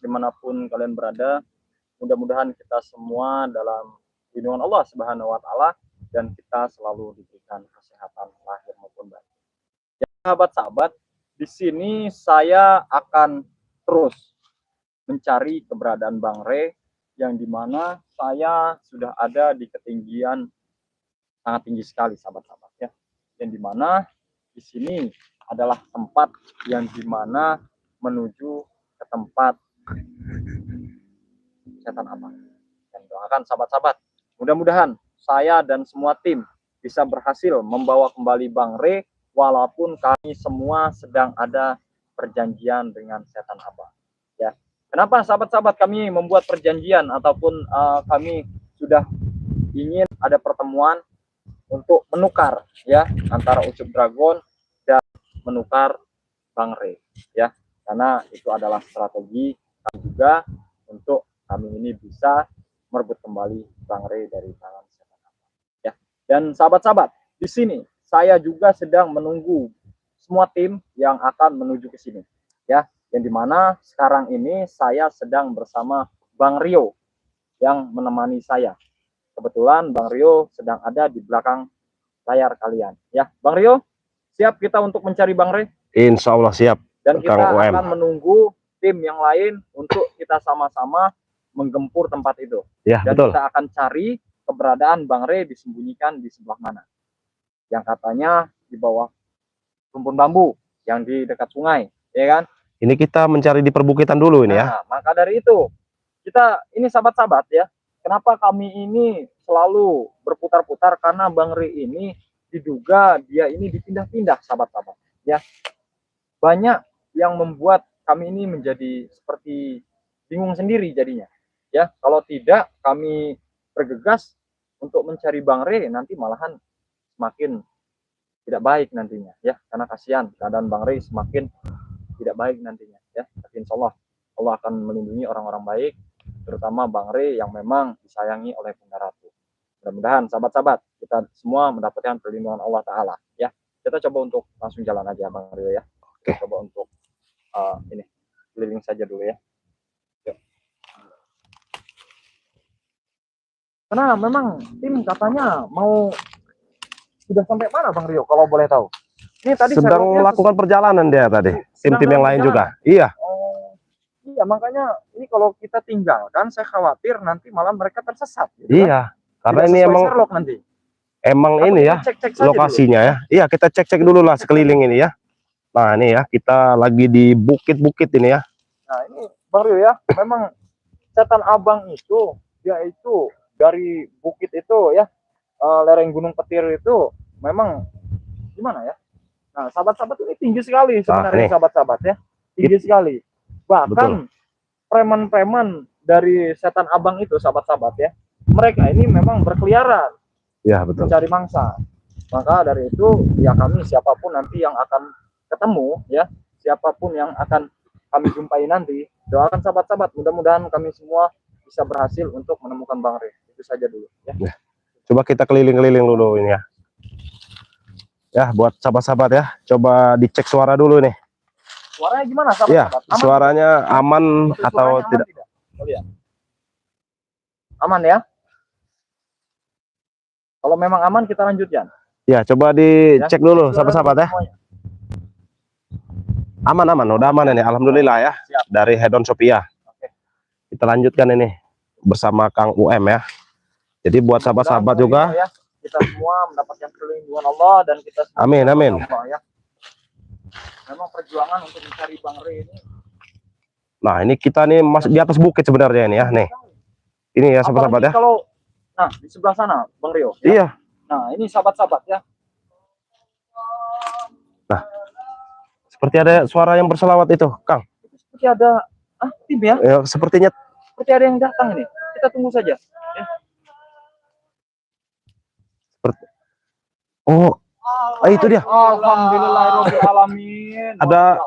dimanapun kalian berada. Mudah-mudahan kita semua dalam lindungan Allah Subhanahu wa Ta'ala, dan kita selalu diberikan kesehatan lahir maupun batin. Ya, sahabat-sahabat, di sini saya akan terus mencari keberadaan Bang Rey, yang dimana saya sudah ada di ketinggian sangat tinggi sekali, sahabat-sahabat ya. Yang dimana di sini adalah tempat yang dimana menuju ke tempat setan abang. Dan doakan sahabat-sahabat, mudah-mudahan saya dan semua tim bisa berhasil membawa kembali Bang Rey, walaupun kami semua sedang ada perjanjian dengan setan abang. Ya, kenapa sahabat-sahabat kami membuat perjanjian ataupun kami sudah ingin ada pertemuan untuk menukar ya antara Ucup Dragon dan menukar Bang Rey ya, karena itu adalah strategi kami juga untuk kami ini bisa merebut kembali Bang Rey dari tangan setan abang ya. Dan sahabat-sahabat, di sini saya juga sedang menunggu semua tim yang akan menuju ke sini ya, yang dimana sekarang ini saya sedang bersama Bang Rio yang menemani saya. Kebetulan Bang Rio sedang ada di belakang layar kalian ya. Bang Rio, siap kita untuk mencari Bang Rey? Insya Allah siap. Dan kita akan menunggu tim yang lain untuk kita sama-sama menggempur tempat itu ya. Dan betul, kita akan cari keberadaan Bang Rey disembunyikan di sebelah mana, yang katanya di bawah rumpun bambu yang di dekat sungai ya kan. Ini kita mencari di perbukitan dulu ini ya. Maka dari itu kita ini sahabat-sahabat ya, kenapa kami ini selalu berputar-putar, karena Bang Rey ini diduga dia ini dipindah-pindah sahabat-sahabat ya. Banyak yang membuat kami ini menjadi seperti bingung sendiri jadinya ya. Kalau tidak kami bergegas untuk mencari Bang Rey, nanti malahan semakin tidak baik nantinya ya, karena kasihan keadaan Bang Rey semakin tidak baik nantinya ya. Tapi insya Allah Allah akan melindungi orang-orang baik, terutama Bang Rey yang memang disayangi oleh Bunda Ratu. Mudah-mudahan sahabat-sahabat kita semua mendapatkan perlindungan Allah Ta'ala ya. Kita coba untuk langsung jalan aja Bang Rio ya. Kita coba untuk ini keliling saja dulu ya. Yuk. Karena memang tim katanya mau sudah sampai mana Bang Rio kalau boleh tahu? Ini tadi sedang melakukan perjalanan dia tadi. Tim-tim yang lain juga. Iya. Iya, makanya ini kalau kita tinggalkan, saya khawatir nanti malam mereka tersesat. Gitu iya, kan? Karena ini emang ini ya lokasinya ya. Iya, kita cek-cek dulu lah sekeliling ini ya. Nah ini ya, kita lagi di bukit-bukit ini ya. Nah ini Bang Rio ya, memang setan abang itu, dia itu dari bukit itu ya, lereng Gunung Petir itu memang gimana ya. Nah sahabat-sahabat ini tinggi sekali sebenarnya sahabat-sahabat ya, tinggi sekali. Bahkan preman-preman dari setan abang itu sahabat-sahabat ya, mereka ini memang berkeliaran ya, betul, mencari mangsa. Maka dari itu ya kami siapapun nanti yang akan ketemu ya, siapapun yang akan kami jumpai nanti, doakan sahabat-sahabat mudah-mudahan kami semua bisa berhasil untuk menemukan Bang Rey. Itu saja dulu ya. Coba kita keliling-keliling dulu ini ya. Ya buat sahabat-sahabat ya, coba dicek suara dulu nih. Suaranya gimana sahabat-sahabat? Ya, suaranya aman atau tidak? Oh, ya. Aman ya? Kalau memang aman kita lanjutkan. Ya, coba dicek dulu sahabat-sahabat ya. Aman, udah aman ini, alhamdulillah ya. Siap. Dari Hedon Sophia. Oke. Kita lanjutkan ini bersama Kang UM ya. Jadi buat sahabat-sahabat juga ya, kita semua mendapatkan perlindungan Allah dan kita semua amin. Allah, ya. Memang perjuangan untuk mencari Bang Rey ini. Nah, ini kita nih masuk di atas bukit sebenarnya ini ya, nih. Ini ya sahabat-sahabat ya. Kalau nah di sebelah sana Bang Rio. Ya? Iya. Nah, ini sahabat-sahabat ya. Nah, seperti ada suara yang berselawat itu, Kang. Seperti ada tim ya? Ya, sepertinya seperti ada yang datang ini. Kita tunggu saja. Ya. Oh, itu dia. Alhamdulillahirabbil alamin. Ada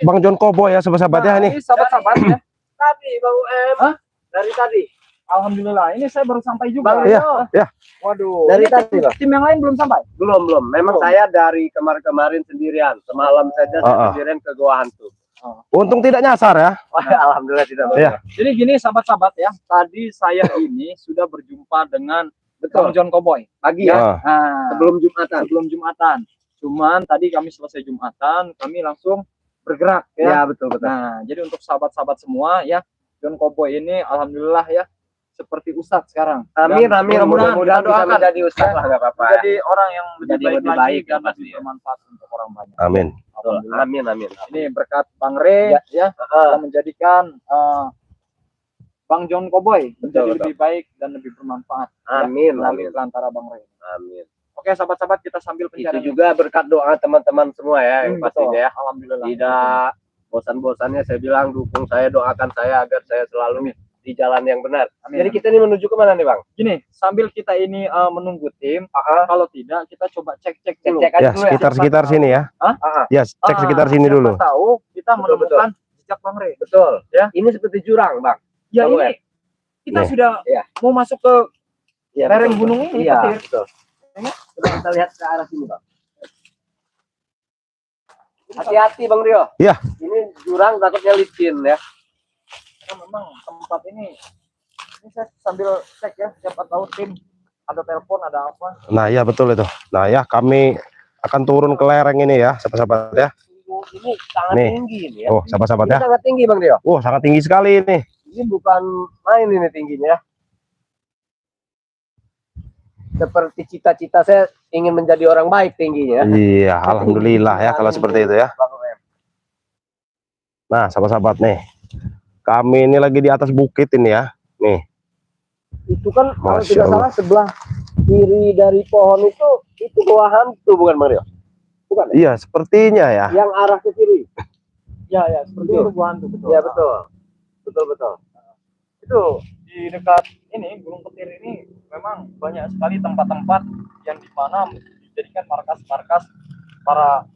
Bang John Kobo ya sahabat-sahabat ya ini. Ini sahabat-sahabat ya. Tadi Bang UM. Dari tadi. Alhamdulillah, ini saya baru sampai juga. Bang, ya. Waduh. Dari tadi loh. Tim yang lain belum sampai? Belum. Memang saya dari kemarin-kemarin sendirian. Semalam saja saya sendirian ke Goa Hantu. Untung tidak nyasar ya. Alhamdulillah tidak. Iya. Jadi gini sahabat-sahabat ya, tadi saya ini sudah berjumpa dengan Bang John Cowboy Pagi ya. Nah, Sebelum Jumatan. Cuman tadi kami selesai Jumatan, kami langsung bergerak Ya, ya. betul. Nah, jadi untuk sahabat-sahabat semua ya, John Cowboy ini alhamdulillah ya seperti ustadz sekarang. Amin, Dan amin. mudah-mudahan Mudah-mudahan kita bisa doakan menjadi ustaz lah, nggak apa-apa. Ya. jadi orang yang Menjadi lebih lebih baik baik lagi dan ya, pasti lebih ya. bermanfaat untuk orang banyak. Amin. Alhamdulillah. Amin. Ini berkat Bang Re ya, yang menjadikan Bang John Cowboy menjadi lebih baik dan lebih bermanfaat. Amin, Ya, melalui amin. perantara Bang Re. Amin. Oke sahabat-sahabat, kita sambil Itu pencarian. juga berkat doa teman-teman semua ya, yang pastinya ya. Alhamdulillah. Tidak bosan-bosannya saya bilang dukung saya, doakan saya agar saya selalu di jalan yang benar. Amin. Jadi kita ini menuju kemana nih Bang? Gini, sambil kita ini menunggu tim, kalau tidak kita coba cek dulu. Cek aja Ya, dulu ya. sekitar sini ya. Ya, cek sekitar sini Siapa dulu. tahu kita Betul, menemukan jejak Bang Re. Betul. Ya. Ini seperti jurang Bang. Ya Tahu ini kita Nih. sudah Iya. mau masuk ke Ya, lereng betul. gunung ini. Iya, Petir. betul. Coba kita lihat ke arah sini Bang. Hati-hati Bang Rio. Iya. Ini jurang takutnya licin ya. Karena memang tempat ini saya sambil cek ya, siapa tahu tim ada telepon ada apa. Nah, ya betul itu. Nah, ya kami akan turun ke lereng ini ya, sahabat-sahabat ya. Ini sangat Nih. tinggi ini ya. Oh, sahabat-sahabat Ini ya. sangat tinggi Bang Rio. Oh, sangat tinggi sekali ini. Ini bukan main ini tingginya ya. Seperti cita-cita saya ingin menjadi orang baik tingginya. Iya, alhamdulillah ya kalau seperti itu ya. Nah, sahabat-sahabat nih. Kami ini lagi di atas bukit ini ya. Nih. Itu kan kalau Masya tidak Allah. salah sebelah kiri dari pohon itu gua hantu bukan Bang Rio? Bukan ya? Iya, sepertinya ya. Yang arah ke kiri. Ya seperti itu Bu Hantu, betul. Ya betul. Betul. Itu di dekat ini Gunung Petir ini memang banyak sekali tempat-tempat yang dimana dijadikan markas-markas para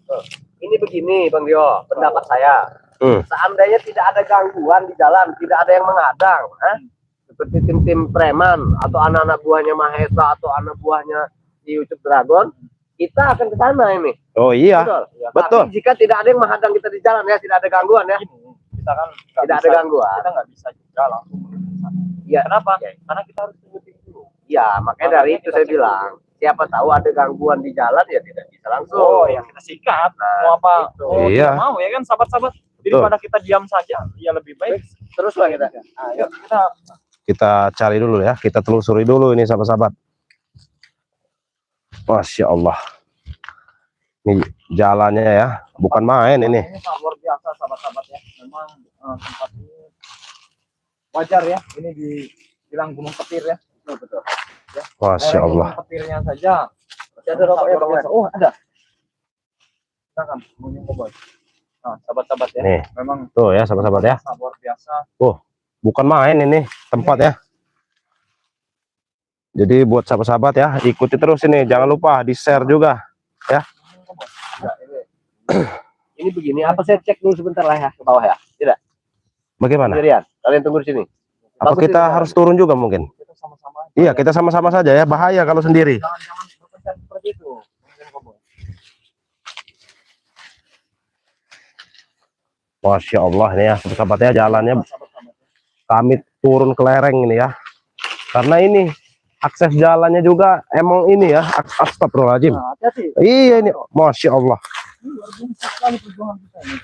Ini begini Bang Rio, pendapat saya. Seandainya tidak ada gangguan di jalan, tidak ada yang menghadang, seperti tim-tim preman atau anak-anak buahnya Mahesa atau anak buahnya di YouTube Dragon, kita akan ke sana ini. Oh iya. Betul. Tapi jika tidak ada yang menghadang kita di jalan ya, tidak ada gangguan ya. ini kita kan Tidak ada gangguan. kita nggak bisa juga langsung menuju ke sana. Iya. Kenapa? Karena kita harus tunggu tim dulu. Ya, makanya dari itu saya bilang, siapa tahu ada gangguan di jalan ya tidak bisa langsung. Oh ya kita sikat. Mau apa? itu. Oh, Iya. tidak mau ya kan sahabat-sahabat. Daripada kita diam saja, ya lebih baik. Teruslah kita. Ayo kita Kita cari dulu ya. Kita telusuri dulu ini sahabat-sahabat. Masya Allah. Ini jalannya ya. Bukan main ini. Ini sangat luar biasa sahabat-sahabat ya. Memang tempat ini wajar ya. Ini dibilang Gunung Petir ya. Betul. Ya. Masya Lereng Allah. Gunung Petirnya saja. Ada rokoknya, Bang. Oh ada. Silakan, Bang Cowboy. Nah, sahabat-sahabat ya. Nih. Memang Tuh ya sahabat-sahabat ya. sangat luar biasa. Bukan main ini tempat ya. Jadi buat sahabat-sahabat ya, ikuti terus ini. Jangan lupa di-share juga. Ya, ini. Ini begini, apa saya cek dulu sebentar lah ya ke bawah ya. Tidak. Bagaimana? Sendirian. Kalian tunggu di sini. Apa Bagus kita ini, harus turun juga mungkin? Kita sama-sama. Iya, kita sama-sama saja ya. Bahaya kalau sendiri. Jangan berpencet seperti itu. Bang Cowboy. Masya Allah ini ya, sahabat-sahabat ya, jalannya Sahabat-sahabat. kami turun ke lereng ini ya. Karena ini akses jalannya juga emang ini ya, astagfirullahaladzim. Nah, hati-hati. Iya ini, Masya Allah. Ini luar biasa sekali perjuangan kita ini.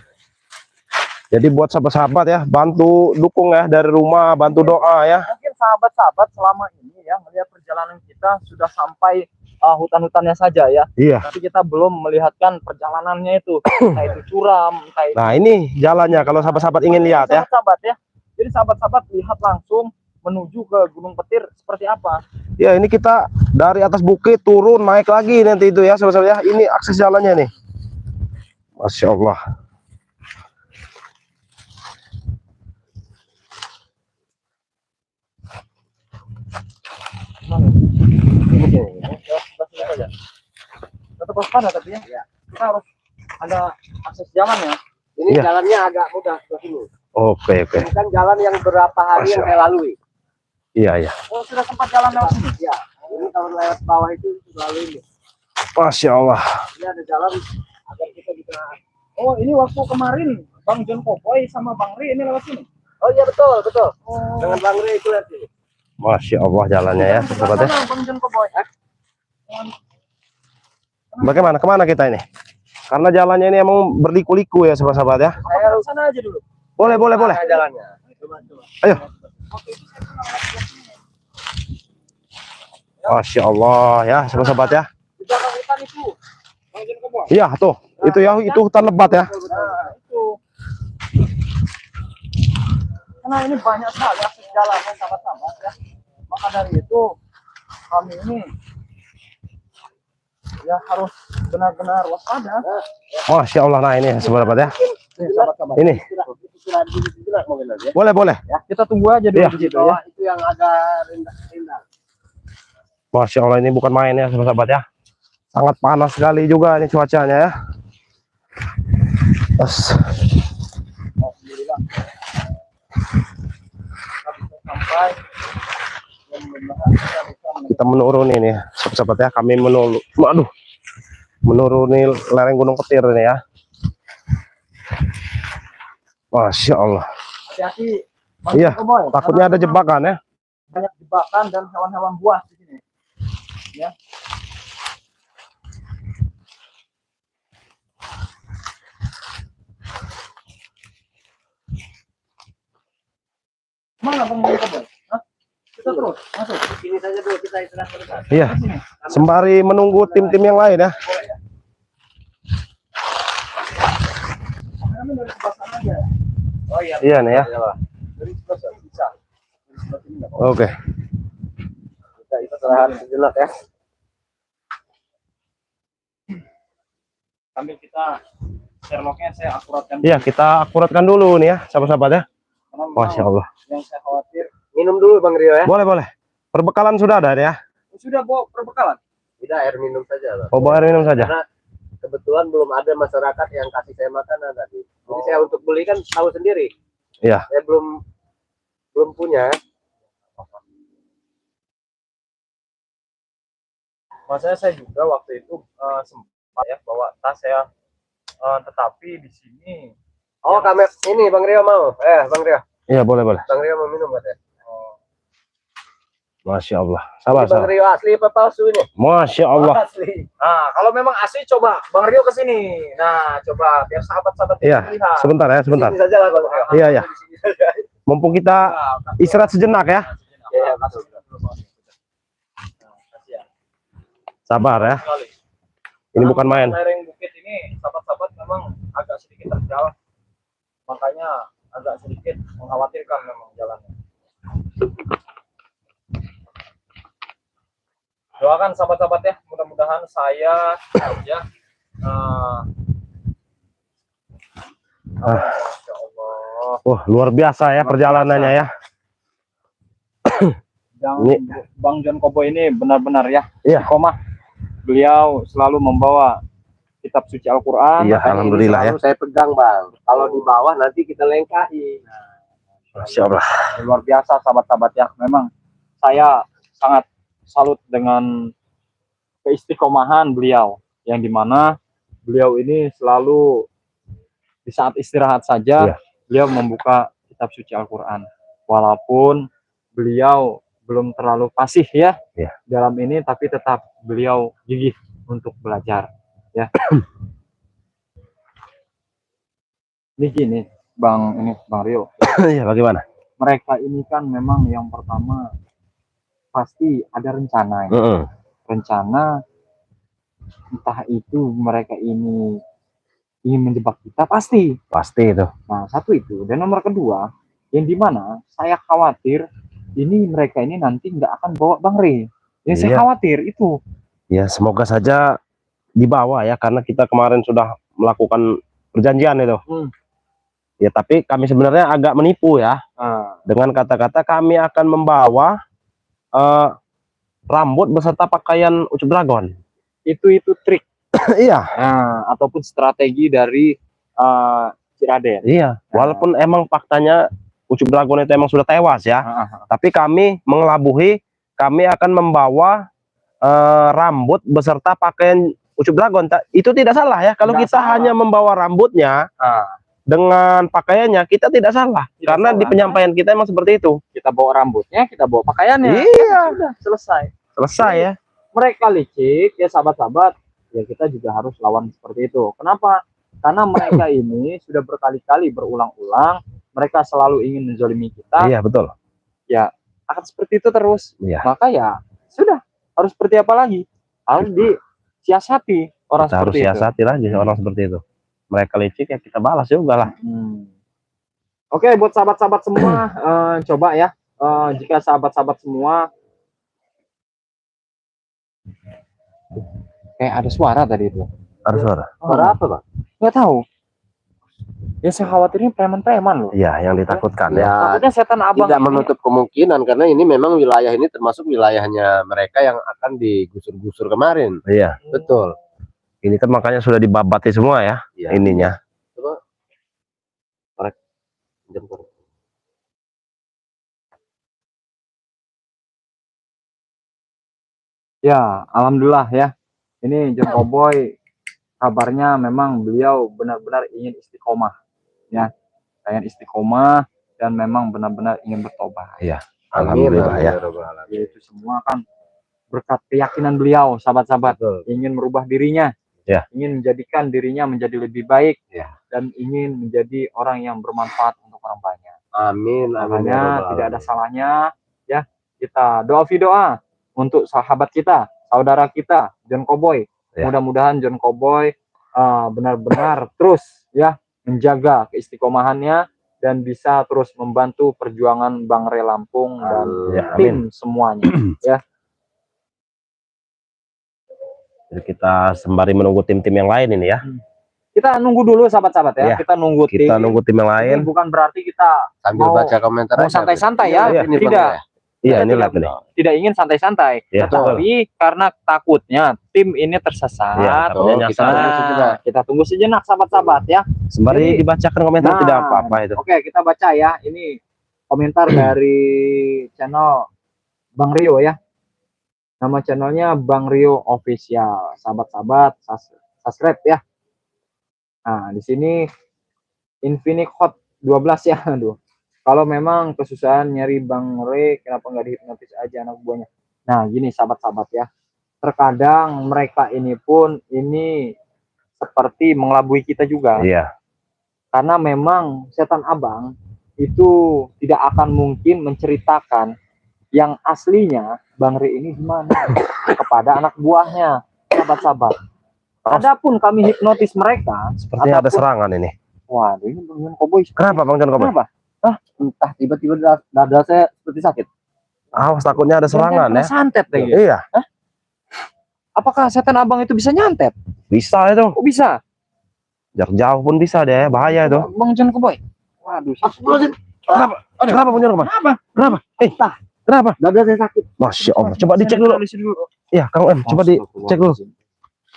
Jadi buat sahabat-sahabat ya, bantu dukung ya dari rumah, bantu doa ya. Mungkin sahabat-sahabat selama ini ya melihat perjalanan kita sudah sampai hutan-hutannya saja ya. Iya. Tapi kita belum melihatkan perjalanannya itu, entah itu curam, entah itu. Nah ini jalannya kalau sahabat-sahabat ingin lihat ya. Sahabat-sahabat ya. Jadi sahabat-sahabat lihat langsung menuju ke Gunung Petir seperti apa. Ya ini kita dari atas bukit turun naik lagi nanti itu ya sahabat-sahabat ya. Ini akses jalannya nih. Masya Allah. Tetap waspada tapi ya. Kita harus ada akses jalan ya. Ini Iya. jalannya agak mudah ke sini. Oke. Bukan jalan yang berapa hari yang saya lalui. Iya. Oh sudah sempat jalan lewat sini. Ya, ini kalau lewat bawah itu lalui ini. Masya Allah. Ini ada jalan agar kita bisa. Oh ini waktu kemarin Bang John Koboy sama Bang Ri ini lewat sini. Oh iya betul betul. Oh. Dengan Bang Ri itu nanti. Masya Allah jalannya ya, sahabat ya. Bang John Koboy. Bagaimana kemana kita ini? Karena jalannya ini emang berliku-liku ya, sahabat ya. Saya sana aja dulu. Boleh, boleh, boleh. Nah, jalannya. Coba. Ayo. Masya Allah ya, sahabat ya. Di belakang hutan itu. Bang John Koboy. Iya tuh, itu ya, itu hutan lebat ya. Nah, itu. Karena ini banyak sekali akses jalan sahabat-sahabat ya. Maka dari itu kami ini ya harus benar-benar waspada. Masya Allah, nah ini sahabat ya. Sahabat-sahabat. Ini. Boleh, boleh. Ya, kita tunggu aja dulu Iya. di situ ya. Itu yang agak rendah. Masya Allah, ini bukan main ya, sahabat ya. Sangat panas sekali juga ini cuacanya ya. Alhamdulillah. Kita bisa sampai Kita menuruni nih, sahabat ya. Kami menuruni lereng Gunung Petir ini ya. Masya Allah. hati-hati. Bang Iya, Koboy. takutnya ada Karena jebakan ya. banyak jebakan dan hewan-hewan buas di sini. Ya. Mana Bang John Koboy? Hah? Kita terus masuk. Sini saja dulu kita istirahat sebentar. Iya, Ke sini. sembari menunggu tim-tim yang lain ya. Kami dari sebelah sana aja. Oh iya. Iya nih ya. Dari sebelah sana bisa. Dari sebelah sini nggak apa-apa. Oke. Kita istirahat sejenak ya. Sambil kita Sherlocknya saya akuratkan. Iya, kita akuratkan dulu nih ya, sahabat-sahabat ya. Karena memang Masya Allah. yang saya khawatir Minum dulu Bang Rio ya. Boleh, boleh. Perbekalan sudah ada ya. sudah bawa perbekalan. Tidak, air minum saja Bang. Oh, bawa air minum saja. Karena kebetulan belum ada masyarakat yang kasih saya makanan tadi. Jadi saya untuk beli kan tahu sendiri. Iya. Saya belum punya. Maksudnya saya juga waktu itu sempat ya bawa tas saya, tetapi di sini Oh, kami ini Bang Rio mau. Bang Rio. Iya, boleh, boleh. Bang Rio mau minum katanya. Masya Allah. Sabar, Ini Bang sabar. Rio asli apa palsu ini? Masya Allah. Asli. nah kalau memang asli coba Bang Rio ke sini. Nah, coba biar sahabat-sahabat Iya, lihat. sebentar ya, sebentar. Sini saja lah Bang Rio. Iya, iya. Di sini saja. Mumpung kita istirahat sejenak ya. Iya, masuk. Sabar ya. Ini bukan main. Lereng bukit ini sahabat-sahabat memang agak sedikit terjal. Makanya agak sedikit mengkhawatirkan memang jalannya. Doakan sahabat-sahabat ya, mudah-mudahan saya ya Masya Allah. Wah, luar biasa ya perjalanannya ya. Bang John Koboy ini benar-benar ya, Iya. istiqomah. Beliau selalu membawa kitab suci Al-Quran. Iya, alhamdulillah ya. Selalu saya pegang Bang. Kalau di bawah nanti kita lengkahi. Masya Allah. Luar biasa sahabat-sahabat ya. Memang saya sangat salut dengan keistiqomahan beliau, yang dimana beliau ini selalu di saat istirahat saja Iya. beliau membuka kitab suci Al-Quran, walaupun beliau belum terlalu fasih ya Iya. dalam ini, tapi tetap beliau gigih untuk belajar ya. Ini gini Bang Rio, Iya, bagaimana? mereka ini kan memang yang pertama pasti ada rencana ya. Heeh. Rencana entah itu mereka ini ingin menjebak kita, pasti Pasti itu. nah satu itu, dan nomor kedua yang dimana saya khawatir ini mereka ini nanti nggak akan bawa Bang Ray, yang saya Iya. khawatir itu. Ya, semoga saja dibawa ya, karena kita kemarin sudah melakukan perjanjian itu. Ya, tapi kami sebenarnya agak menipu ya. Dengan kata-kata kami akan membawa rambut beserta pakaian Ucup Dragon. Itu trik Iya. ataupun strategi dari Ciraden. Iya, walaupun emang faktanya Ucup Dragon itu emang sudah tewas ya. Tapi kami mengelabuhi, kami akan membawa rambut beserta pakaian Ucup Dragon. Itu tidak salah ya, kalau Tidak kita salah. hanya membawa rambutnya, dengan pakaiannya kita tidak salah, karena di penyampaian kita emang seperti itu. Kita bawa rambutnya, kita bawa pakaiannya. Iya, Sudah selesai. selesai ya. Mereka licik ya sahabat-sahabat, ya kita juga harus lawan seperti itu. Kenapa? Karena mereka ini sudah berkali-kali berulang-ulang, mereka selalu ingin menzolimi kita. Iya, betul. Ya akan seperti itu terus. Iya. Maka ya sudah, harus seperti apa lagi? Harus disiasati orang Kita harus seperti itu. siasati lagi orang seperti itu. Mereka licik ya kita balas juga lah. Oke, buat sahabat-sahabat semua, coba ya, jika sahabat-sahabat semua kayak ada suara tadi itu. Ada suara. Suara apa, Bang? Nggak tahu. Ya saya khawatirnya preman-preman loh. Iya, yang ditakutkan ya. Ya, Takutnya setan abang tidak ini- menutup kemungkinan karena ini memang wilayah ini termasuk wilayahnya mereka yang akan digusur-gusur kemarin. Iya. Betul. Ini kan makanya sudah dibabati semua ya, Ya. ininya. Coba. Korek. Jam korek. Ya, alhamdulillah ya. Ini John Cowboy kabarnya memang beliau benar-benar ingin istiqomah ya. Ingin istiqomah dan memang benar-benar ingin bertobat. Alhamdulillah ya. Ya, itu semua kan berkat keyakinan beliau, sahabat-sahabat, Betul. ingin merubah dirinya. Ya. Ingin menjadikan dirinya menjadi lebih baik Ya. dan ingin menjadi orang yang bermanfaat untuk orang banyak. Amin. Amin. ya Makanya Rabbal tidak ada Alamin. salahnya ya kita doa untuk sahabat kita, saudara kita, John Cowboy. Ya. Mudah-mudahan John Cowboy benar-benar terus ya menjaga keistiqomahannya dan bisa terus membantu perjuangan Bang Re Lampung dan Ya, tim semuanya. Jadi kita sembari menunggu tim-tim yang lain ini ya. Kita nunggu dulu sahabat-sahabat ya. Ya. Kita nunggu Kita tim. nunggu tim yang lain. Ini bukan berarti kita Sambil mau- baca komentar mau aja, santai-santai Bang. ya. Iya, ini, Bang, Tidak. ya. Iya, Kita ini tidak- live nih. tidak ingin santai-santai, Ya, tetapi karena takutnya tim ini tersesat, Iya, takutnya kita nyasar. tunggu sejenak. kita tunggu sejenak sahabat-sahabat ya. Sembari Jadi- dibacakan komentar Nah, tidak apa-apa itu. Oke, kita baca ya. Ini komentar dari channel Bang Rio ya. Nama channelnya Bang Rio Official. Sahabat-sahabat, subscribe ya. Nah, di sini Infinix Hot 12 ya. Aduh. Kalau memang kesusahan nyari Bang Re, kenapa nggak dihipnotis aja anak buahnya? Nah, gini sahabat-sahabat ya. Terkadang mereka ini pun ini seperti mengelabui kita juga. Iya. Karena memang setan abang itu tidak akan mungkin menceritakan yang aslinya Bang Re ini gimana kepada anak buahnya, sahabat-sahabat. Adapun kami hipnotis mereka, Sepertinya ada serangan ini. waduh ini Bang Cowboy. Kenapa Bang John Cowboy? Kenapa? Entah tiba-tiba dada saya seperti sakit. Awas takutnya ada serangan Jangan ya. santet lagi. Iya, Apakah setan abang itu bisa nyantet? bisa itu. Oh bisa. Jarak jauh pun bisa deh, bahaya itu. Bang John Cowboy. Waduh. Kenapa? Kenapa Bang John Cowboy? Kenapa? Kenapa? Dada saya sakit. Masya Allah. Coba dicek dulu. Iya, Kang M, coba dicek dulu.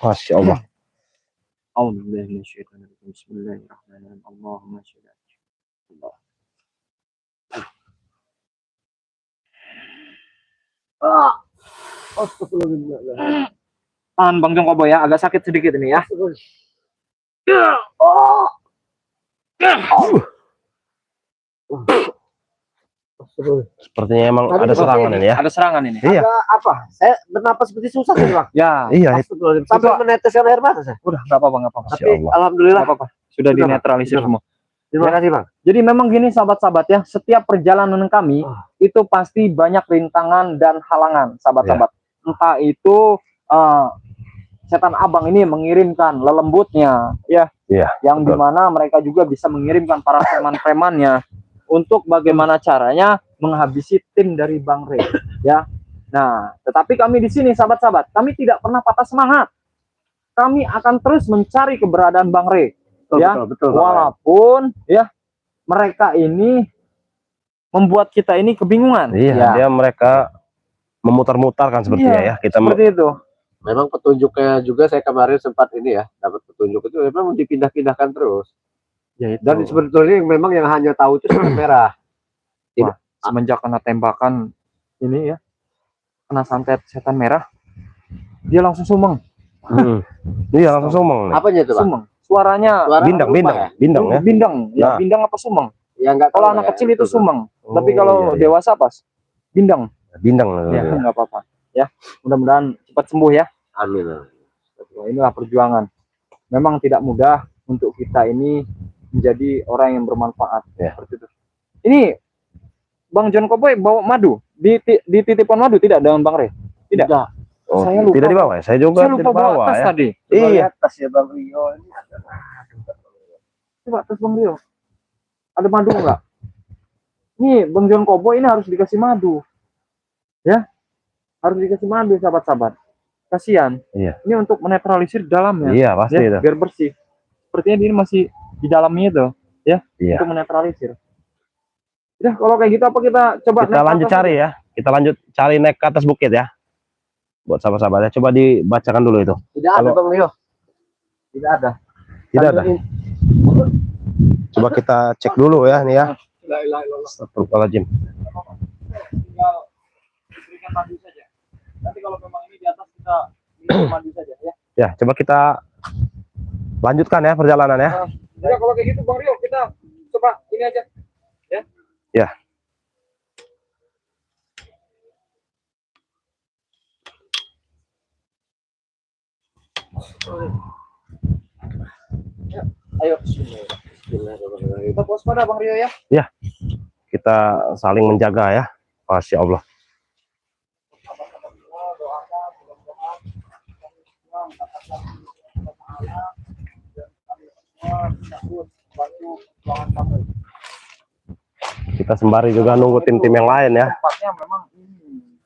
Masya Allah. Bismillahirrahmanirrahim. Allahumma sholli ala Tahan Bang Jong Kobo ya, agak sakit sedikit ini ya. Sepertinya emang ada serangan ini ya. Ada serangan ini. Iya. Ada apa? Saya bernapas seperti susah sih, Bang. Ya, Iya, Astagfirullahaladzim. Sampai meneteskan air mata saya. udah nggak apa-apa, nggak apa-apa. Masya Tapi Allah. alhamdulillah. Nggak apa-apa. Sudah Sudah, dinetralisir Bang. semua. Terima kasih, Bang. Jadi memang gini sahabat-sahabat ya, setiap perjalanan kami itu pasti banyak rintangan dan halangan, sahabat-sahabat. Entah itu setan abang ini mengirimkan lelembutnya, ya, Iya, yang betul. dimana mereka juga bisa mengirimkan para preman-premannya untuk bagaimana caranya menghabisi tim dari Bang Re, ya. Nah, tetapi kami di sini sahabat-sahabat, kami tidak pernah patah semangat. Kami akan terus mencari keberadaan Bang Re. Betul, Ya, betul, Bang. Walaupun ya mereka ini membuat kita ini kebingungan. Iya, ya, dia mereka memutar-mutarkan sepertinya Iya, ya. Kita seperti itu. Memang petunjuknya juga saya kemarin sempat ini ya, dapat petunjuk itu memang dipindah-pindahkan terus. Ya, itu. Dan sebetulnya memang yang hanya tahu itu setan merah. Semenjak kena tembakan ini ya, kena santet setan merah, dia langsung sumeng. Iya, langsung sumeng nih. Apanya itu, Bang? Sumeng. suaranya Bindang, bindang, bindang ya. bindang ya, Nah. bindang apa sumeng? Ya enggak Kalau anak kecil itu sumeng, tapi kalau iya, iya. dewasa pas bindang. Bindang. Ya, Ya. nggak apa-apa. Ya, mudah-mudahan cepat sembuh ya. Amin. Wah, inilah perjuangan. Memang tidak mudah untuk kita ini menjadi orang yang bermanfaat. Ya. Seperti itu. Ini Bang John Koboy bawa madu di titipan madu tidak dengan Bang Rey? Tidak. Oh, Saya lupa, tidak dibawa ya? Saya juga Saya lupa tidak bawa tas ya. tadi. Iya. Tas ya Bang Rio ini. Coba tas Bang Rio. Ada madu enggak? Nih, Bang John Koboy ini harus dikasih madu. Ya. Harus dikasih madu, sahabat-sahabat. Kasihan. Iya. Ini untuk menetralisir dalamnya. Iya, pasti Ya, itu. biar bersih. Sepertinya ini masih di dalamnya itu, ya. Iya. Untuk menetralisir. Udah, kalau kayak gitu apa kita coba Kita naik lanjut atas cari ya. Kita lanjut cari naik ke atas bukit ya. Buat sahabat-sahabat ya. Coba dibacakan dulu itu. Tidak ada Kalau- Bang Rio. Tidak ada. Tidak ada. Coba kita cek dulu ya nih ya. Astagfirullahaladzim. Tinggal diberikan madu saja. Nanti kalau memang ini di atas kita minum madu saja ya. Ya, coba kita lanjutkan ya perjalanan ya. Ya kalau kayak gitu Bang Rio kita coba ini aja. Ya. Ya. Ayo. Kita waspada Bang Rio ya. Ya. Kita saling menjaga ya. Masya Allah. Kita sembari juga nunggu tim-tim yang lain ya. Tempatnya memang ini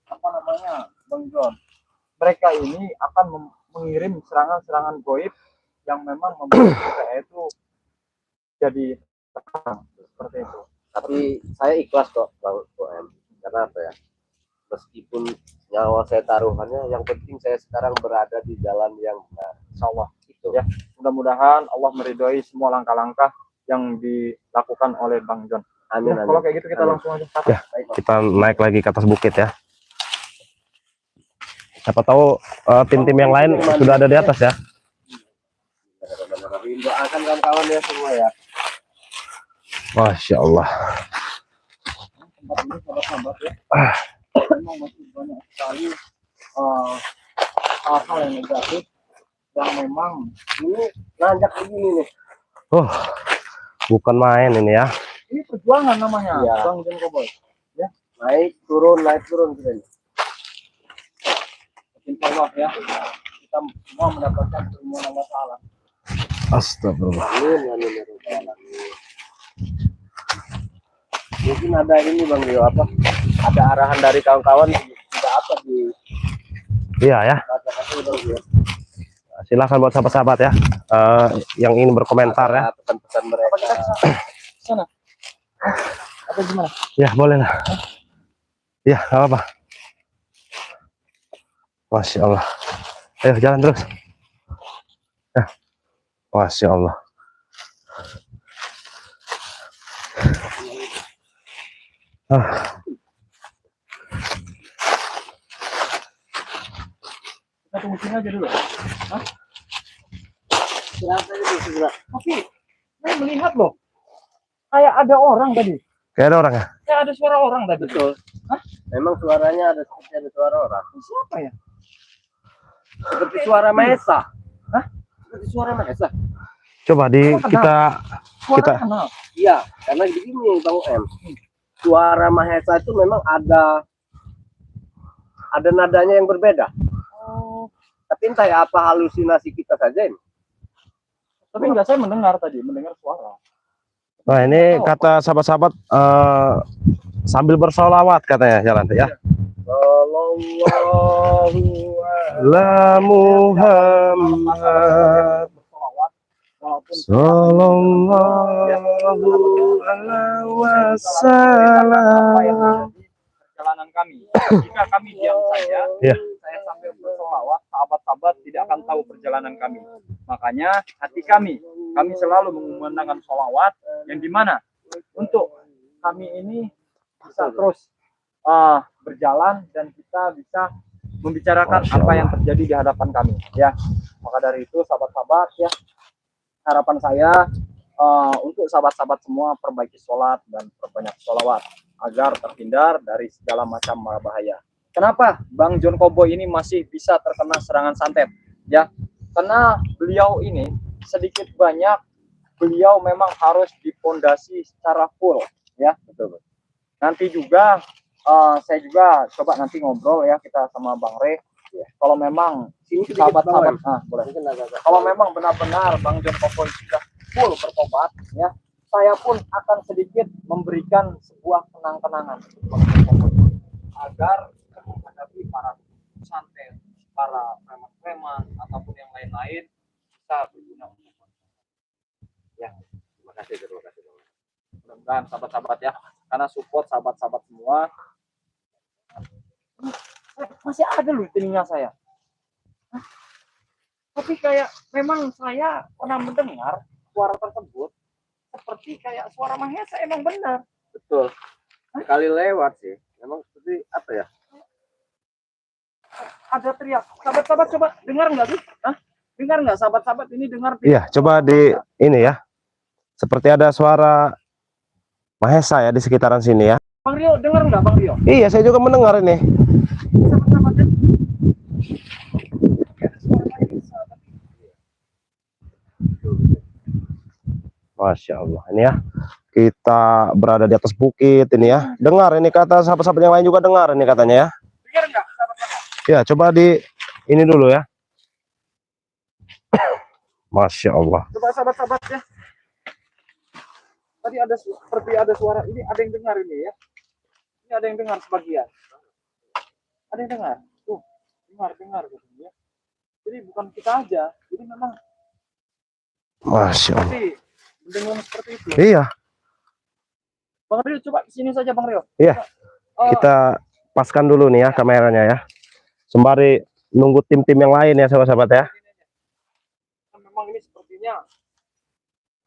apa namanya Bang John. Mereka ini akan mengirim serangan-serangan goib yang memang membuat kita itu jadi terang seperti itu. Tapi saya ikhlas kok Bang Boem. Karena apa ya? Meskipun nyawa saya taruhannya, yang penting saya sekarang berada di jalan yang benar. Insyaallah itu ya. Mudah-mudahan Allah meridhoi semua langkah-langkah yang dilakukan oleh Bang John. Amin. Ya, Amin. kalau kayak gitu kita Amin. langsung aja. Ya, kita naik lagi ke atas bukit ya. Siapa tahu tim-tim yang lain sudah ada di atas ya. Doakan kawan-kawan ya semua ya. Masya Allah. Tempat ini sahabat-sahabat ya. Memang masih banyak sekali hal-hal yang negatif yang memang Ini nanjak begini nih. Oh, bukan main ini ya. ini perjuangan namanya Iya. Bang John Koboy. Naik turun kita ini. Insyaallah ya. Kita semua mendapatkan perlindungan Allah Taala. Astagfirullah. Amin. Amin. Ya Rabbal Alamin. Mungkin ada ini Bang Rio apa? Ada arahan dari kawan-kawan tidak apa di Iya ya. baca itu Bang Rio. Silakan buat sahabat-sahabat ya. Yang ingin berkomentar ya. Pesan-pesan mereka. Sana. Apa gimana? Ya boleh lah. Ya nggak apa-apa. Masya Allah. Ayo jalan terus. Ya. Masya Allah. Kita tunggu sini aja dulu. Hah? Siapa itu segera? Tapi saya melihat loh. Kayak ada orang tadi. Kayak ada orang ya? Kayak ada suara orang tadi. Betul. Hah? Memang suaranya ada seperti ada suara orang. Siapa ya? Seperti suara Mahesa. Hah? Seperti suara Mahesa. Coba kita Suara Kita- kenal. Iya, karena begini Bang M. Suara Mahesa itu memang ada nadanya yang berbeda. Oh, Tapi entah ya apa halusinasi kita saja ini. tapi enggak, saya mendengar suara. Nah ini kata sahabat-sahabat sambil bersolawat katanya jalan ya. Sallallahu La Muhammad Bersolawat, walaupun Sallallahu alaihi wasallam. perjalanan kami. Jika kami diam saja, Iya. saya sambil bersolawat, sahabat-sahabat tidak akan tahu perjalanan kami. Makanya hati kami selalu mengumandangkan solawat yang dimana untuk kami ini bisa terus berjalan dan kita bisa membicarakan Masya apa Allah. yang terjadi di hadapan kami. Ya, maka dari itu sahabat-sahabat ya, harapan saya untuk sahabat-sahabat semua perbaiki sholat dan perbanyak sholawat agar terhindar dari segala macam bahaya. Kenapa Bang John Cowboy ini masih bisa terkena serangan santet? Ya, karena beliau ini sedikit banyak beliau memang harus dipondasi secara full, ya. Betul. Nanti juga saya juga coba nanti ngobrol ya kita sama Bang Re. Ya. Kalau memang sahabat-sahabat, boleh. Kalau memang benar-benar Bang John Cowboy sudah full bertobat, ya, saya pun akan sedikit memberikan sebuah kenang-kenangan agar menghadapi para santet, para preman-preman ataupun yang lain-lain bisa berguna untuk ya. Terima kasih. Mudah-mudahan sahabat-sahabat ya, karena support sahabat-sahabat semua. Masih ada loh telinga saya. Tapi kayak memang saya pernah mendengar suara tersebut seperti kayak suara Mahesa, emang benar. Betul. Kali lewat sih. Memang seperti apa ya? Ada teriak. Sahabat-sahabat coba dengar nggak sih? Dengar nggak sahabat-sahabat ini dengar? Iya, coba di ini ya. Seperti ada suara Mahesa ya di sekitaran sini ya. Bang Rio, dengar nggak Bang Rio? Iya, saya juga mendengar ini. Sahabat-sahabatnya. Masya Allah, ini ya. Kita berada di atas bukit ini ya. Dengar ini kata sahabat-sahabat yang lain juga dengar ini katanya ya. Dengar nggak sahabat-sahabat? Ya, coba di ini dulu ya. Masya Allah. Coba sahabat-sahabat ya. Tadi ada seperti ada suara, ini ada yang dengar ini ya. Ini ada yang dengar sebagian. Ada yang dengar. Tuh, dengar gitu ya. Jadi bukan kita aja. Jadi memang Masya Allah. seperti mendengung seperti itu. Iya. Bang Rio coba sini saja Bang Rio. Iya. Kita paskan dulu nih ya kameranya ya. Sembari nunggu tim-tim yang lain ya sahabat-sahabat ya. Memang ini sepertinya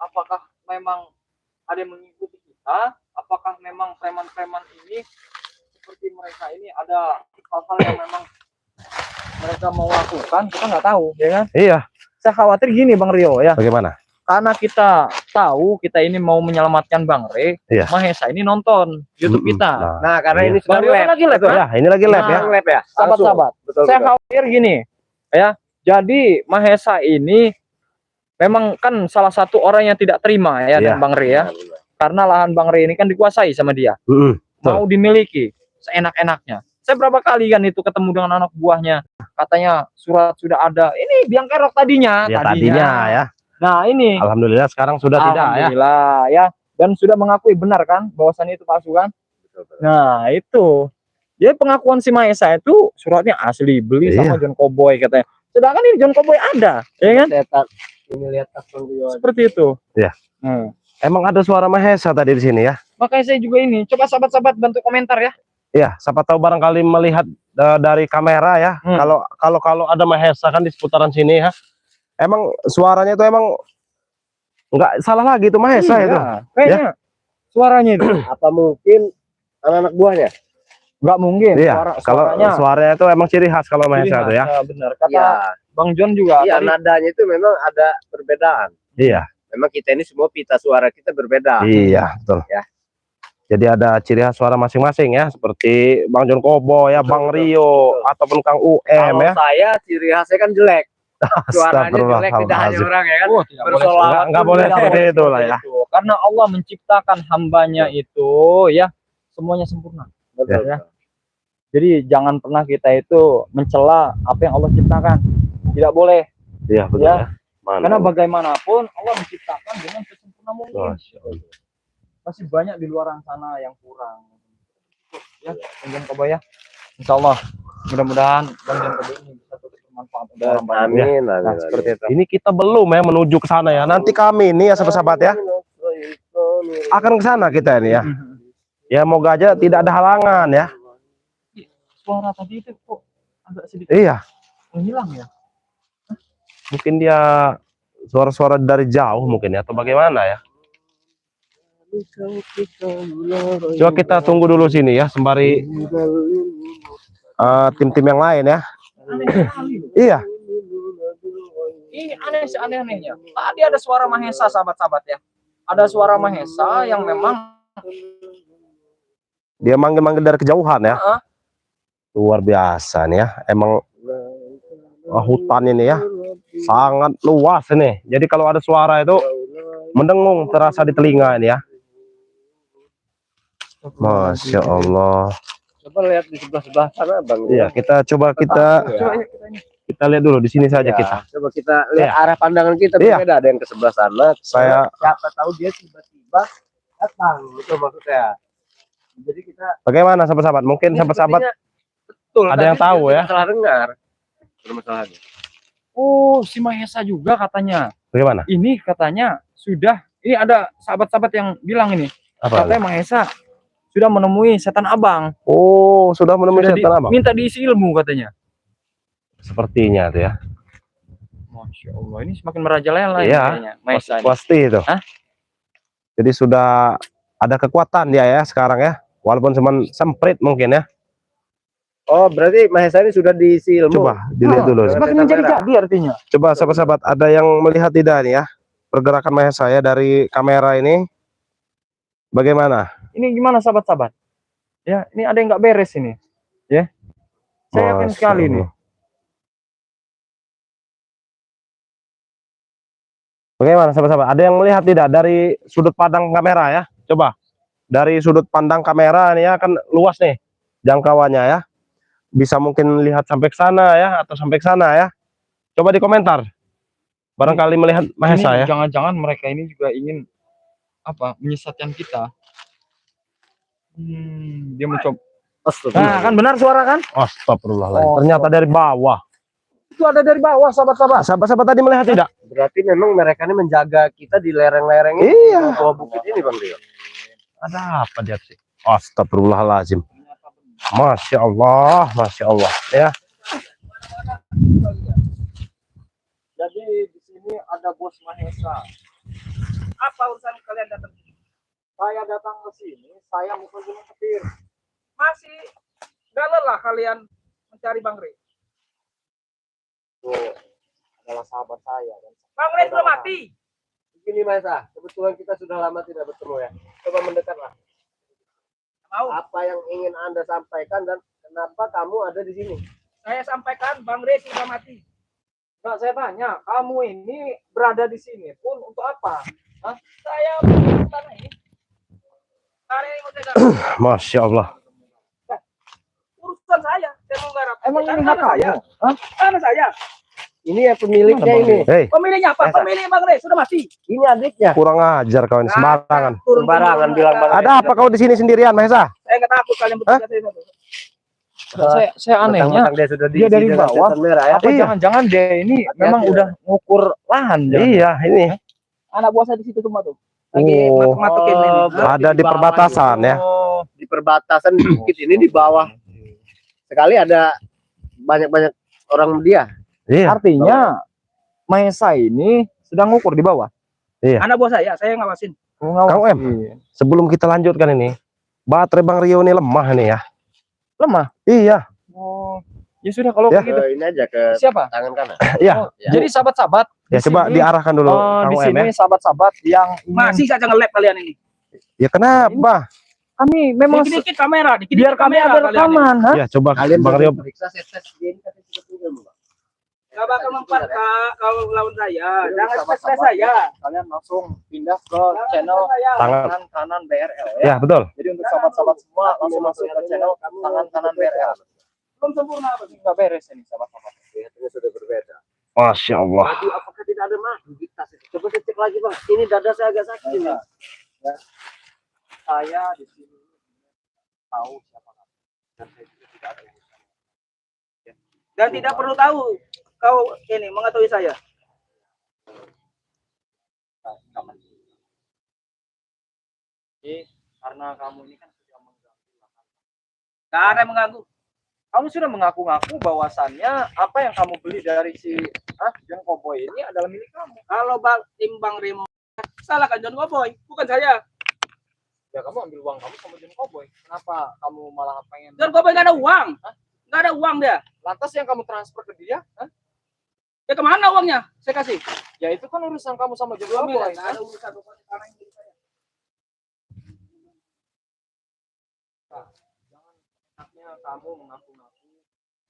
apakah memang ada yang mengikuti kita? Apakah memang preman-preman ini seperti mereka ini ada hal-hal yang memang mereka mau lakukan? Kita nggak tahu, ya kan? Iya. Saya khawatir gini Bang Rio ya. Bagaimana? Karena kita tahu kita ini mau menyelamatkan Bang Re, Iya. Mahesa ini nonton YouTube kita. Nah, karena iya. ini Bang Rio kan lagi live ya? Ya, ini lagi live ya. Lab ya. Sahabat-sahabat. Betul. Saya khawatir gini, ya. Jadi Mahesa ini memang kan salah satu orang yang tidak terima ya Iya. dengan Bang Re ya. Karena lahan Bang Re ini kan dikuasai sama dia. Mau dimiliki seenak-enaknya. Saya berapa kali kan itu ketemu dengan anak buahnya. Katanya surat sudah ada. Ini biang kerok tadinya. Ya, tadinya ya. Nah ini. Alhamdulillah sekarang sudah tidak ya. Alhamdulillah ya. Dan sudah mengakui benar kan bahwasannya itu palsu kan. Nah itu. Jadi pengakuan si Mahesa itu suratnya asli. Beli sama John Cowboy katanya. Sedangkan ini John Cowboy ada. Ya kan. Ini lihat tas Bang Rio. Seperti itu. Iya. Emang ada suara Mahesa tadi di sini ya. Makanya saya juga ini. Coba sahabat-sahabat bantu komentar ya. Iya, siapa tahu barangkali melihat dari kamera ya. Kalau ada Mahesa kan di seputaran sini ya. Emang suaranya itu emang nggak salah lagi itu Mahesa itu. Kayaknya suaranya itu. Apa mungkin anak-anak buahnya? Nggak mungkin. Iya. Kalau suaranya itu emang ciri khas kalau Mahesa itu ya. Benar. Kata Bang John juga. Iya, nadanya itu memang ada perbedaan. Iya. Memang kita ini semua pita suara kita berbeda. Iya, betul. Ya. Jadi ada ciri khas suara masing-masing ya, seperti Bang John Cowboy ya, Bang Rio ataupun Kang UM ya. Kalau saya ciri khasnya kan jelek. Suaranya jelek, tidak hanya orang ya kan. Nggak boleh seperti itu lah ya. Karena Allah menciptakan hambanya itu ya semuanya sempurna. Betul ya. Jadi jangan pernah kita itu mencela apa yang Allah ciptakan. Tidak boleh. Iya betul ya. Karena bagaimanapun Allah menciptakan dengan sesempurna mungkin. Masih banyak di luar sana yang kurang. Ya, Bang Cowboy ya. Insyaallah mudah-mudahan Bang Cowboy ini bisa terus bermanfaat untuk orang banyak. Amin. Nah, seperti itu. Ini kita belum ya menuju ke sana ya. Nanti kami ini ya sahabat-sahabat ya akan ke sana kita ini ya. Ya moga aja tidak ada halangan ya. Suara tadi itu kok agak sedikit menghilang ya. Mungkin dia suara-suara dari jauh mungkin ya atau bagaimana ya. Coba kita tunggu dulu sini ya sembari tim-tim yang lain ya. Iya. Ini aneh-anehnya. Tadi ada suara Mahesa, sahabat-sahabat ya. Ada suara Mahesa yang memang dia manggil-manggil dari kejauhan ya. Heeh. Luar biasa nih ya. Emang hutan ini ya sangat luas ini. Jadi kalau ada suara itu mendengung terasa di telinga ini ya. Masya Allah. Coba lihat di sebelah sana Bang. Iya, kita coba kita lihat dulu di sini saja Ya, kita. coba kita lihat arah pandangan kita Iya. berbeda. Ada yang ke sebelah sana. Saya Siapa tahu dia tiba-tiba datang, itu maksudnya. Jadi kita bagaimana sahabat-sahabat? Mungkin ini sahabat-sahabat sepertinya betul ada yang tadi tahu ya. Masalah dengar. Masalahnya. Oh, si Mahesa juga katanya. Bagaimana? Ini katanya sudah, ini ada sahabat-sahabat yang bilang ini. Apa? Katanya Mahesa sudah menemui setan abang. Oh, sudah menemui Sudah setan abang. minta diisi ilmu katanya. Sepertinya tuh ya. Masya Allah, ini semakin merajalela ini Iya. kayaknya. Mahesa ini. Pasti itu. Hah? Jadi sudah ada kekuatan dia ya sekarang ya. Walaupun cuman semprit mungkin ya. Oh, berarti Mahesa ini sudah diisi ilmu. Coba dilihat dulu. Semakin menjadi-jadi artinya. Coba sahabat-sahabat, ada yang melihat tidak nih ya pergerakan Mahesa ya dari kamera ini? Bagaimana? Ini gimana sahabat-sahabat? Ya, ini ada yang nggak beres ini. Ya. Saya yakin Masya sekali nih. Allah. Bagaimana sahabat-sahabat? Ada yang melihat tidak dari sudut pandang kamera ya? Coba dari sudut pandang kamera nih ya, kan luas nih jangkauannya ya. Bisa mungkin lihat sampai ke sana ya, atau sampai ke sana ya. Coba di komentar. Barangkali melihat Mahesa ya. Jangan-jangan mereka ini juga ingin apa? Menyesatkan kita. Dia mencoba. Nah, kan benar suara kan? Astagfirullahaladzim. Oh, Ternyata dari bawah. Itu ada dari bawah, sahabat-sahabat. Sahabat-sahabat tadi melihat tidak? Berarti memang mereka ini menjaga kita di lereng-lereng ini, Iya. di bawah bukit ini, Bang Rio. Ada apa dia sih? Astagfirullahaladzim. Masya Allah, Masya Allah ya. Jadi di sini ada bos Mahesa. Apa urusan kalian datang sini? Saya datang ke sini, saya mau ke Gunung Petir. Masih gak lelah kalian mencari Bang Rey? Itu adalah sahabat saya. Bang Rey sudah mati. Begini Mahesa, kebetulan kita sudah lama tidak bertemu ya. Coba mendekatlah. Mau? Apa yang ingin Anda sampaikan dan kenapa kamu ada di sini? Saya sampaikan Bang Rey sudah mati. Nah, saya tanya, kamu ini berada di sini pun untuk apa? Hah? Saya tanah ini. Hari ini mau jaga. Masya Allah. Urusan saya mau garap. Emang ini hak saya? Hah? Tanah saya. Ini ya pemiliknya ini. Hei, Pemiliknya apa? Pemilik Bang Rey sudah mati. Ini adiknya. kurang ajar kau ini, sembarangan. Sembarangan bilang Bang Rey. Ada apa kau di sini sendirian, Mahesa? Saya nggak takut kalian bertiga satu. Saya anehnya Mentang-mentang dia sudah dia diisi dari dengan bawah. setan merah ya. apa Iya. jangan-jangan dia ini Hati-hati memang ya. udah ngukur lahan. Iya, ini. Anak buah saya di situ semua tuh. Lagi Oh, matuk-matukin ini. berarti ada di bawah perbatasan ini. ya. Oh, Di perbatasan bukit ini di bawah. Sekali ada banyak-banyak orang dia. Iya. artinya Mahesa ini sedang ngukur di bawah. Iya. Anak buah saya ngawasin. Kang Em, sebelum kita lanjutkan ini, baterai Bang Rio ini lemah nih ya. Lemah. Iya. Oh, ya sudah kalau Ya. begitu. Ini aja ke Siapa? tangan kanan. Iya. Oh, jadi sahabat-sahabat. Ya di coba sini, diarahkan dulu di Kang Em sini ya. sahabat-sahabat yang Masih saja nge-lab kalian ini. Ya kenapa? kami memang Dikit-dikit kamera, dikit-dikit biar kami kamera ada kalian ini. rekaman, ha? Ya coba Kalian Bang Rio. periksa tes dia ini katanya sudah punya, Bang. Gak bakal mempan kalau lawan saya. Jangan Sahabat-sahabat, stres saya. Kalian langsung pindah ke channel Tangan. tangan kanan BRL ya. Ya betul. Jadi untuk sahabat-sahabat semua langsung masuk ke channel tangan kanan BRL. Belum sempurna apa sih? Nggak beres ini sahabat-sahabat. Lihatnya sudah berbeda. Masya Allah. Madu apakah tidak ada madu di tas itu? Coba saya cek lagi, Bang. Ini dada saya agak sakit ini. Ya. Saya di sini tahu siapa kamu. Dan saya juga tidak ada urusan. Dan tidak perlu tahu kau ini mengetahui saya. Kamu. Jadi karena kamu ini kan sudah mengganggu lahan. Gak ada yang mengganggu. Kamu sudah mengaku-ngaku bahwasannya apa yang kamu beli dari si John Cowboy ini adalah milik kamu. Kalau tim Bang Rimo salahkan John Cowboy, bukan saya. Ya kamu ambil uang kamu sama John Cowboy. Kenapa kamu malah pengen? John Cowboy gak ada uang. Gak ada uang dia. Lantas yang kamu transfer ke dia? Ya kemana uangnya? Saya kasih. Ya itu kan urusan kamu sama Jodoh Kami Boy. ada urusan tanah yang milik saya. Jangan enaknya kamu mengaku-ngaku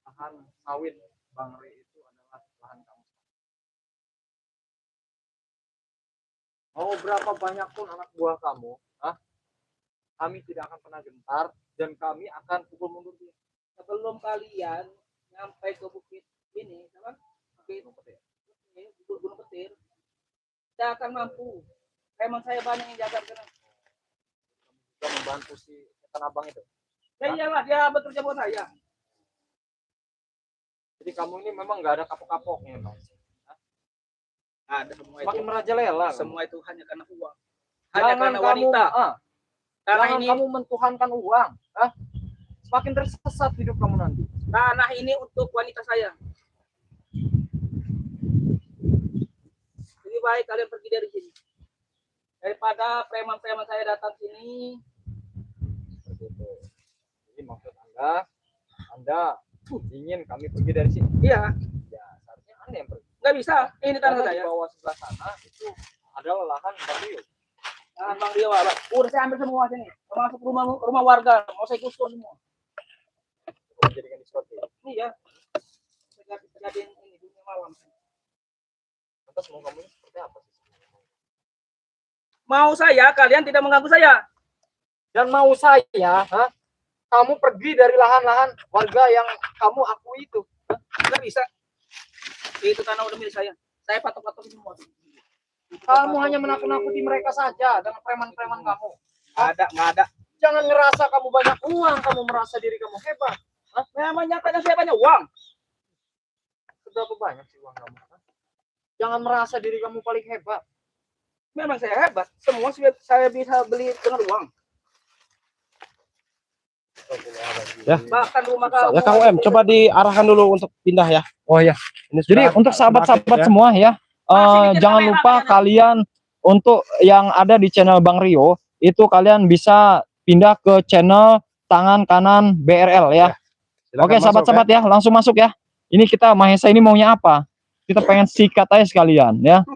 lahan sawit Bang Re itu adalah lahan kamu. Mau berapa banyak pun anak buah kamu, kami tidak akan pernah gentar dan kami akan pukul mundur dia. Sebelum kalian nyampe ke bukit ini, apa? Bukit Gunung Petir, tidak akan mampu. Emang saya banyak yang jaga sekarang. Kita membantu si Tanah Abang itu. Ya iyalah, dia bekerja buat saya. Jadi kamu ini memang nggak ada kapok-kapoknya, Bang. Ada semua Semakin itu. merajalela. Semua itu hanya karena uang. Hanya karena Kamu, wanita. Karena jangan ini kamu mentuhankan uang. Semakin tersesat hidup kamu nanti. tanah ini untuk wanita saya. Lebih baik kalian pergi dari sini. Daripada preman-preman saya datang sini. Seperti itu. Jadi maksud Anda ingin kami pergi dari sini? Iya, Ya, seharusnya Anda yang pergi. nggak bisa. Ini tanah Karena saya. di bawah sebelah sana itu adalah lahan Bang Rio. Tanah Bang Rio, Pak. Udah saya ambil semua sini. Termasuk rumah warga. Mau saya kusur semua. Menjadikan diskotik. Iya. Jadiin ini dunia malam. Lantas mau kamu ini seperti apa sih? Mau saya, kalian tidak mengganggu saya. Dan mau saya, kamu pergi dari lahan-lahan warga yang kamu akui itu. Nggak bisa. Itu tanah udah milik saya. Saya patok-patok semua. Kamu hanya menakut-nakuti mereka saja dengan preman-preman kamu. Nggak ada. Jangan ngerasa kamu banyak uang, kamu merasa diri kamu hebat. Memang nyatanya saya banyak uang. Seberapa banyak sih uang kamu? Jangan merasa diri kamu paling hebat. Memang saya hebat. Semua saya bisa beli dengan uang. Ya. Bahkan rumah kamu. Ya Kang UM, coba diarahkan dulu untuk pindah ya. Oh ya. Ini Jadi sudah untuk sahabat-sahabat ya. semua ya, Masih mikir jangan kamera, lupa kalian. kalian untuk yang ada di channel Bang Rio itu kalian bisa pindah ke channel Tangan Kanan BRL ya. Silakan Oke masuk, sahabat-sahabat ya, langsung masuk ya. Ini kita Mahesa ini maunya apa? Kita pengen sikat aja sekalian ya.